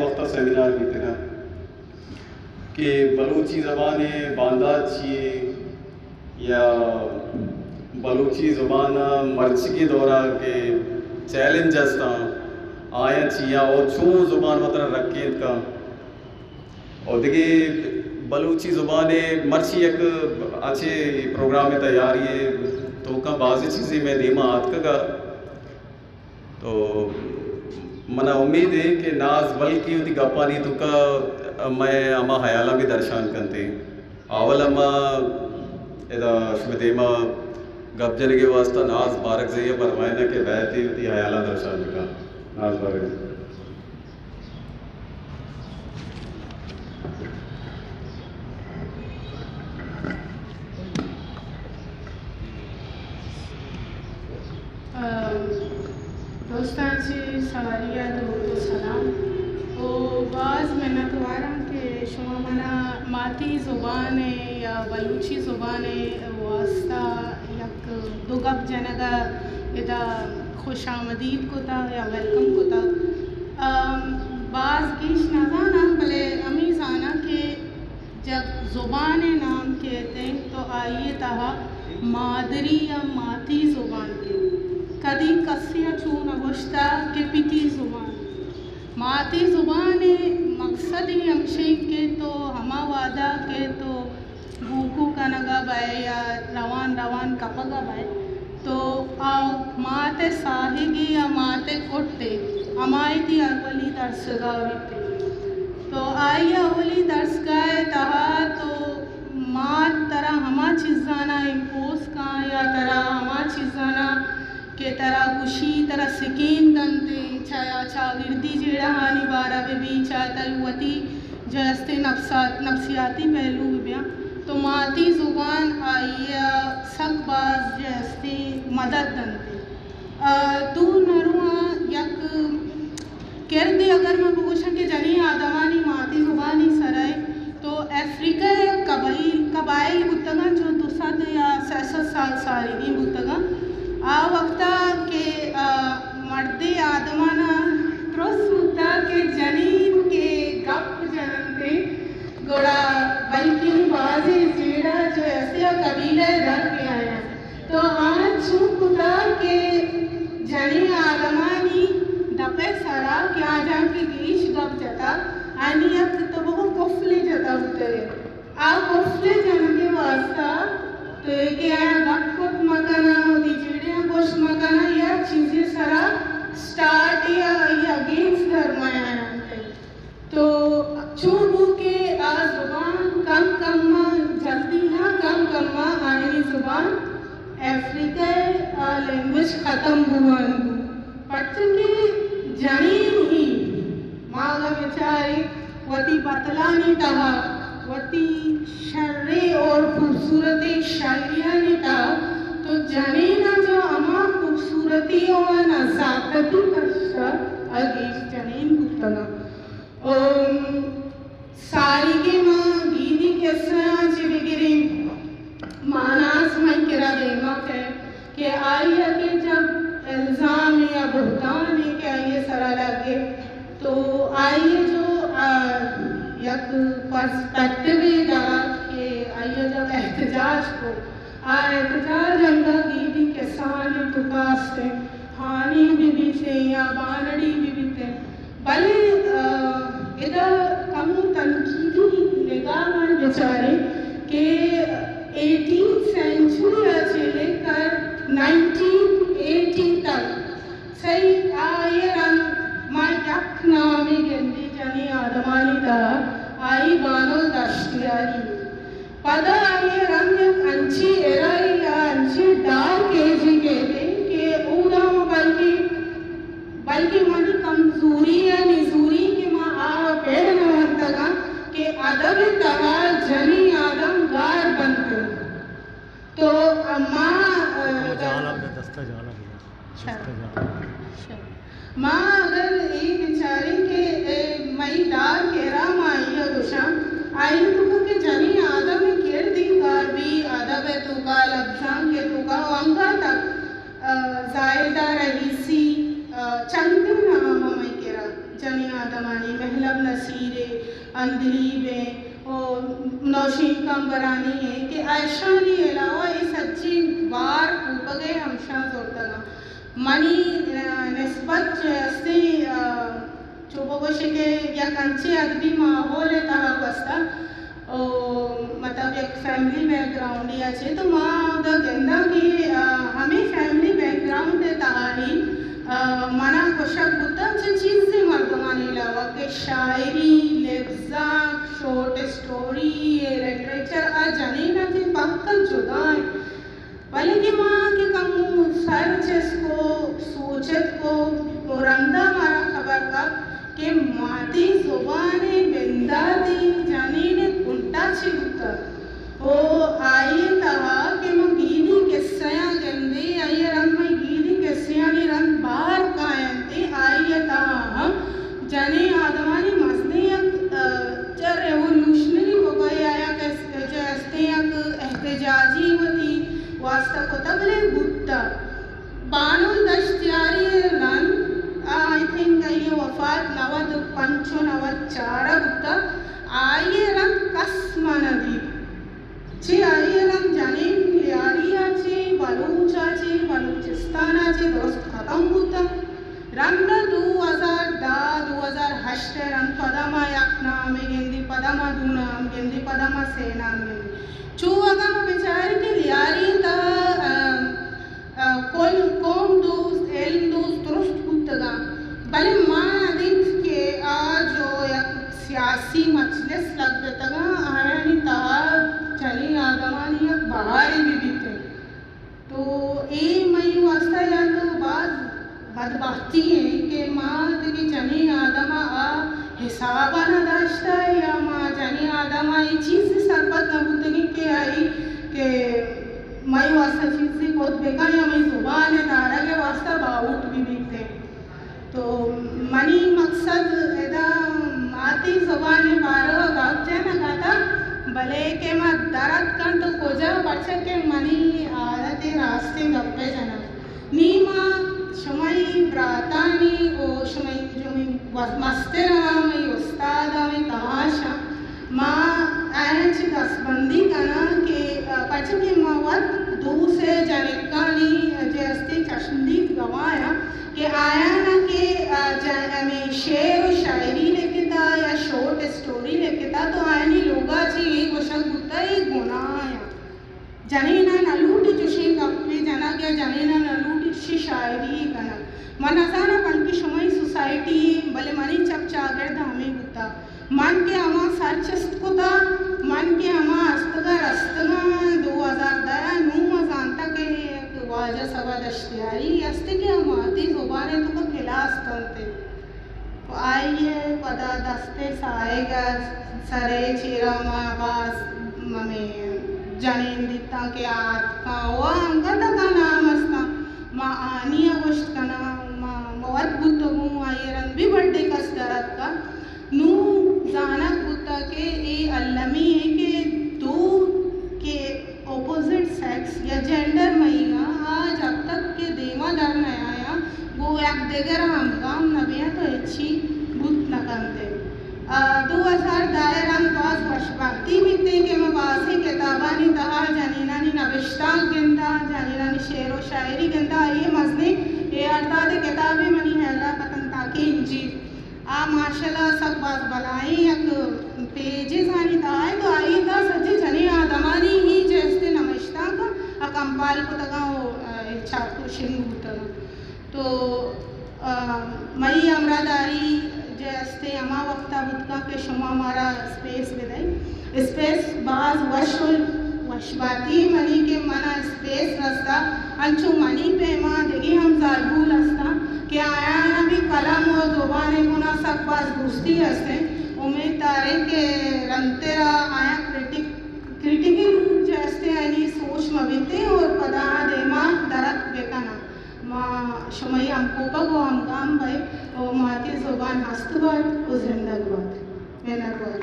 वक्त सेमिनार की तरह कि बलूची ज़बान बांदा चाहिए या बलूची ज़बान मर्च के दौरा के चैलेंज हस्ता आया चाहिए और छू ज़ुबान मतलब रखें का और देखिए बलूची ज़ुबान मर्ची एक अच्छे प्रोग्राम में तैयारी है तो का बाज़ चीज़ें मैं धीमा हाथ का तो मना उम्मीद है कि नाज बल्कि उनकी गप्पा नहीं तो का मैं अमा हयाला भी दर्शन करते आवल अमा इदा शुमेमा गप जन के वास्ता नाज बारक जैया पर मैंने के बहती उनकी हयाला दर्शन का नाज बारक दोस्तांची सवालिया दो सलाम ओ बाज़ मेहनत वारा के शुमा मना माती ज़ुबान या बलूची ज़ुबान वास्ता यक दो गप जनगा इदा खुश आमदीद को था या वेलकम को था बाज़ कीश नज़ाना भले अमी जाना के जब ज़ुबान नाम कहते हैं तो आइए तहा मादरी या माती ज़ुबान के कदी कसिया चून अगुश्ता के पिती ज़ुबान माती ज़ुबान मकसद ही हमशे के तो हमा वादा के तो भूकू का नगा बाय या रवान रवान कपगा बाय तो माते साहिगी या माते कोट्टे अमायती अवली दर्शगाविते तो आई अवली दर्शगाए तहा तो मात तरह हमा चीज़ाना इम्पोज का या तरह हमा चीज़ाना के तरह खुशी तरह सिकीन दंते छाया चागिर्दी जेड़ा हानि बारा भी छा तलवती जस्ते नफ्सियाती पहलू बिया तो माती ज़ुबान आइया सकबाज जस्ते मदद दंते दू नरुआ यक करदे अगर मैं बुगुशन के जनी आदमानी माती ज़ुबानी सराय तो अफ्रीका कबाइल बुतगा जो 200 या 600 साल सारी बुतगा आ वक्ता के मर्दे आदमाना त्रोसुता के जनीन के गप जनते गोड़ा बल्कि बाजे जेड़ा जो ऐसे कबीले रख के आया तो आज छुपता के जनी आदमानी दपे सरा क्या जान के गीश गप जता आनी अब तो वो कोफले जता उतरे आ कोफले जन के वास्ता तो के आया गप कोप मकाना होती गोश मकाना या चीज़ें सारा स्टार्ट या अगेंस्ट धर्माया तो चूबू के आ ज़ुबान कम कम्मा जल्दी ना कम कम्मा आने ज़ुबान अफ्रीका लैंग्वेज ख़त्म हुआ पढ़ते के जनीन ही मागा बेचारे वती बतलानी तहा वती शर्रे और खूबसूरती शायरिया ने तहा तो जनीना जो अमा खूबसूरती और नज़ाकती कश्ता अगेश जनीन गुफ्तना सारी के माँ गीदी के सच बिगड़ी मानास में किरा देमा है कि आइया के जब इल्ज़ाम या बुहतान है कि आइए सरा लगे तो आइए जो यक पर्सपेक्टिव डाला कि आइए जब एहतजाज को एहतजाज अंगा गीदी के साने तुकास्ते हानी भी बीते या बानड़ी भी बीते भले इधर कम तनकीदी निगाह में बेचारे के 18th सेंचुरी से लेकर 1980 तक सही आये रंग माँ यक नामी गिनती जनी आदमानी दा आई बानो दश्तियारी पदा आये रंग यक अंची एराई या अंची डार केजी कहते के ऊदा बल्कि मनी कमजोरी या निजूरी के माँ आ पेड़ न तगा के अदब तगा जनी आदम गार बनते तो माँ माँ अगर एक बेचारे के मई दार केरा माई गुशा आई तुका के जनी आदम केर दी गार भी अदब तुका लफ्जां के तुका अंगा तक जायदा रहीसी चंद नाम मई केरा जनी आदमानी महलब नसीरे अंदलीबें और नौशीन कंबरानी है कि ऐशानी अलावा ये सच्ची बार ऊपगे हमशा जोरतगा मनी नस्बत से चुबोगोशे के या कंचे अदबी माहौल है तहा बस्ता मतलब एक फैमिली बैकग्राउंड या छे तो माँ द गंदा की हमें फैमिली बैकग्राउंड है तहारी मना कोशक बुता चीज़ से मर्दमानी लावा के शायरी लेफ्जा शॉर्ट स्टोरी लिटरेचर आ जाने ना थे पक्का जुदा है भले कि माँ के कम सर्च इसको सोचत को रंदा मारा खबर का कि माती जुबाने बिंदा दी जाने ने उल्टा छिपता ओ आये तहा कि मैं गीदी किस्सा गंदे आये रंग में गीदी किस्सा ने रंग बाहर कायंते आये तहा जाने आदमानी मस्ती जब रेवोल्यूशनरी हो गए आया कैसे जैसे एहतजाजी होती वास्ता को तबले बुद्धा बानुल दश्तियारी रन आई थिंक ये वफात 95 बुद्धा आये रंग कसमान दी चे आये रंग जाने लियारिया चे बलूचा चे बलूचिस्ताना चे दोस्त खत्म बुद्धा रंग 2008 रंग पदमा यकना में गेंदी पदमा दूना गेंदी पदमा सेना में चुवागा में बेचारे के लियारी ता कोल कौन दोस्त एल दोस्त दुरुस्त बुद्धगा भले माँ दिन के आज जो या सियासी मजलिस लग देता आया नहीं ता चली आदमानी या बाहर भी बीते तो ये मई वास्ता या तो बात बदबख्ती है कि माँ की चली आदमा आ हिसाबा न दाश्ता है या माँ चली आदमा ये चीज़ सरपत न बुद्धगी के आई कि मई वास्ता चीज़ से बहुत बेकार या मई जुबान है तारा के वास्ता बाउट भी बीते तो मनी मकसद एदा आती जुबान है बारह गाँव ना कहता भले के माँ दर्द कर तो कोजा बच्चे के मनी आदत रास्ते गप्पे जना नीमा शमई ब्रातानी ओ शमई जो मैं मस्ते रहा मैं उस्ताद मैं तमाशा माँ ऐच दसबंदी करना के पच्चीस के मावत दूसरे जनिकानी जैसे चश्मदीद गवाया कि आया ना कि मैं शेर और शायरी लेके था या शॉर्ट स्टोरी लेके था तो आया नहीं लोगा जी एक वशक बुता एक गुनाह जाने ना नलूटी जोशी कपड़े जना गया जाने ना नलूटी शी शायरी कना मन असाना पन की शमई सोसाइटी भले मनी चप चागर धामे बुता मन के अमा सर्चस्त को था मन के अमा अस्तगा 2010 जानता के वाजा सवा दश्तियारी अस्ते के अमाती जुबाने तो को खिलास करते आइए पदा दस्ते साएगा सरे चीरा माबास ममे जाने दिता के आत का वो अंगता का नाम अस्ता माँ आनी अगोश्त का नाम माँ मौत बुद्धगु आये रंग भी बर्थडे का स्टरत का नू जानक बुद्धा के ये अल्लमी है कि दो के ऑपोजिट सेक्स या जेंडर महिला आज अब तक के देवा दर न आया वो एक देगर हम काम न बिया तो अच्छी बुद्ध न करते 2010 रंग पास वशबख्ती मिलते के मबासी किताबानी दहा जानीनानी नविश्ता गिंदा जानीनानी शेर व शायरी गिंदा ये मजने ये अर्थात किताबें मनी हैला पतन ताकि इंजील आ माशाल्लाह सब बात बनाई एक पेजेस आनी दाए तो आई था सच्ची जने आदमानी ही जैसे नमस्ता का अकम्पाल को तका वो छापू शिंग बुतगा तो मई अमरादारी जैसे अमा वक्ता बुतका के शुमा हमारा स्पेस विदाई स्पेस बाज वशबाती मनी के मना स्पेस रस्ता अंचु मनी पे माँ देगी हम जारबूल रस्ता कि आया ना भी कलम और जुबान गुना सब बात दोस्ती हंसते उम्मीद तारे के रंतेरा आया क्रिटिकल जैसे यानी सोच मविते और पदा देमा दरक बेकाना माँ शुमाई हमको पगो हम काम भाई और माती जुबान हस्त बार उस जिंदगी बात मेहनत बात